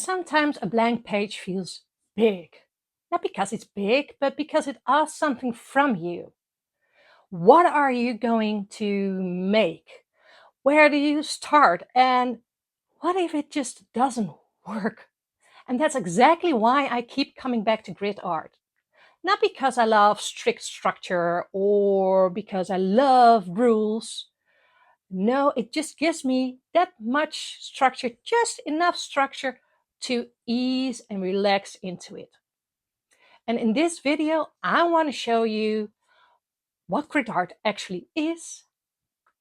Sometimes a blank page feels big. Not because it's big, but because it asks something from you. What are you going to make? Where do you start? And what if it just doesn't work? And that's exactly why I keep coming back to grid art. Not because I love strict structure or because I love rules. No, it just gives me that much structure, just enough structure to ease and relax into it. And in this video, I want to show you what grid art actually is,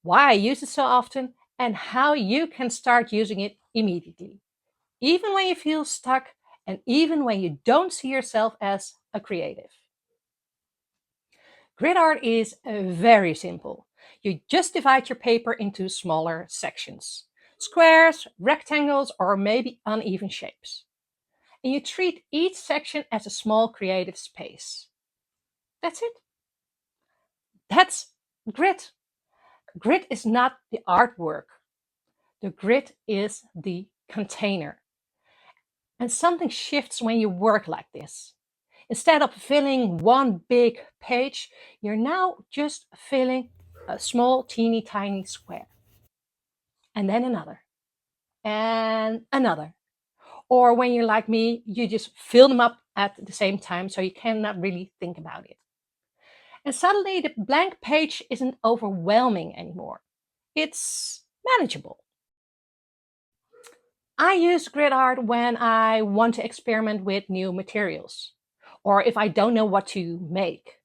why I use it so often, and how you can start using it immediately, even when you feel stuck and even when you don't see yourself as a creative. Grid art is very simple. You just divide your paper into smaller sections, squares, rectangles, or maybe uneven shapes. And you treat each section as a small creative space. That's it. That's grid. Grid is not the artwork. The grid is the container. And something shifts when you work like this. Instead of filling one big page, you're now just filling a small, teeny tiny square. And then another. And another. Or when you're like me, you just fill them up at the same time so you cannot really think about it. And suddenly the blank page isn't overwhelming anymore. It's manageable. I use grid art when I want to experiment with new materials, or if I don't know what to make,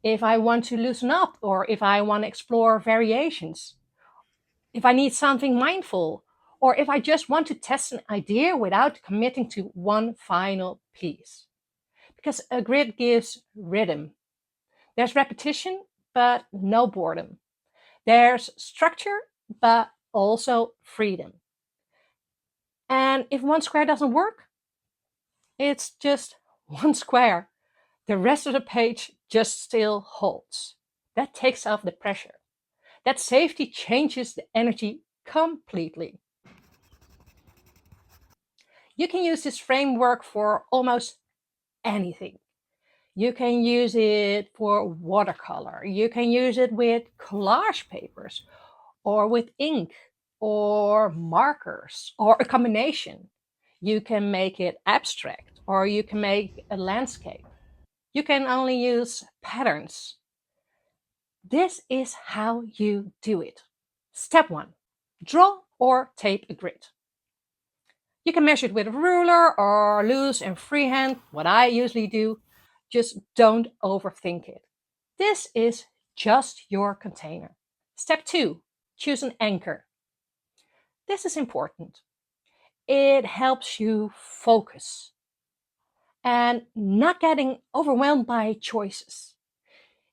if I want to loosen up, or if I want to explore variations, if I need something mindful, or if I just want to test an idea without committing to one final piece. Because a grid gives rhythm. There's repetition, but no boredom. There's structure, but also freedom. And if one square doesn't work, it's just one square. The rest of the page just still holds. That takes off the pressure. That safety changes the energy completely. You can use this framework for almost anything. You can use it for watercolor. You can use it with collage papers or with ink or markers or a combination. You can make it abstract or you can make a landscape. You can only use patterns. This is how you do it. Step 1. Draw or tape a grid. You can measure it with a ruler or loose and freehand, what I usually do. Just don't overthink it. This is just your container. Step 2. Choose an anchor. This is important. It helps you focus and not getting overwhelmed by choices.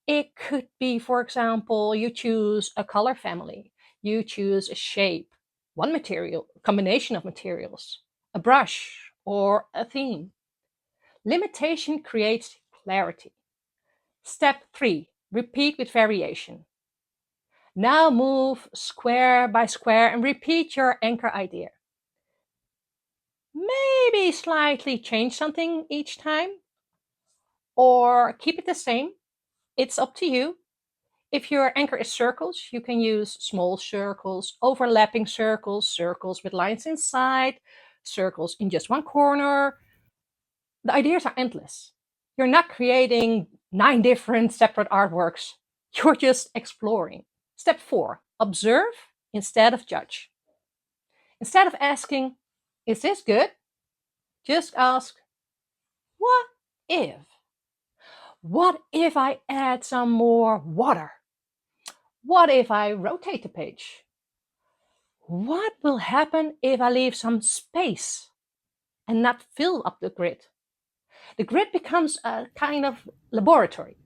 It could be, for example, you choose a color family, you choose a shape, one material, combination of materials, a brush, or a theme. Limitation creates clarity. Step 3. Repeat with variation. Now move square by square and repeat your anchor idea. Maybe slightly change something each time or keep it the same. It's up to you. If your anchor is circles, you can use small circles, overlapping circles, circles with lines inside, circles in just one corner. The ideas are endless. You're not creating 9 different separate artworks. You're just exploring. Step 4. Observe instead of judge. Instead of asking, is this good? Just ask, what if? What if I add some more water? What if I rotate the page? What will happen if I leave some space and not fill up the grid? The grid becomes a kind of laboratory.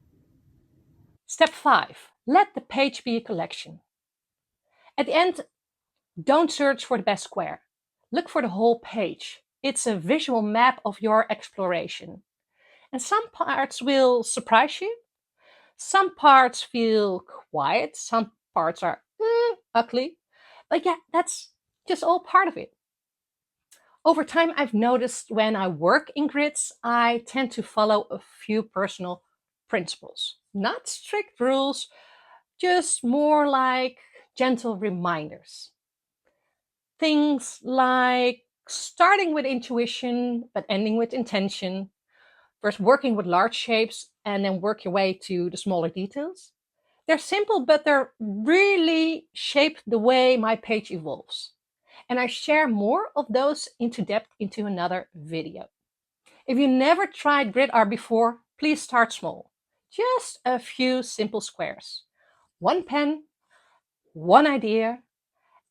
Step 5. Let the page be a collection. At the end, don't search for the best square. Look for the whole page. It's a visual map of your exploration. And some parts will surprise you. Some parts feel quiet. Some parts are ugly. But yeah, that's just all part of it. Over time, I've noticed when I work in grids, I tend to follow a few personal principles. Not strict rules, just more like gentle reminders. Things like starting with intuition but ending with intention, first working with large shapes and then work your way to the smaller details. They're simple, but they're really shape the way my page evolves. And I share more of those into depth into another video. If you never tried grid art before, please start small. Just a few simple squares. One pen, one idea,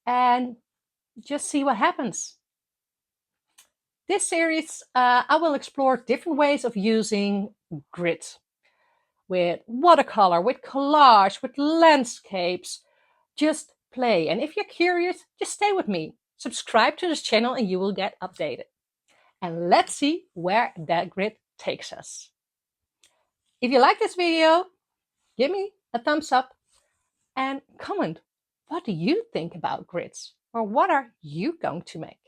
and just see what happens. This series, I will explore different ways of using grid with watercolor, with collage, with landscapes. Just play. And if you're curious, just stay with me. Subscribe to this channel and you will get updated. And let's see where that grid takes us. If you like this video, give me a thumbs up and comment. What do you think about grids? Or what are you going to make?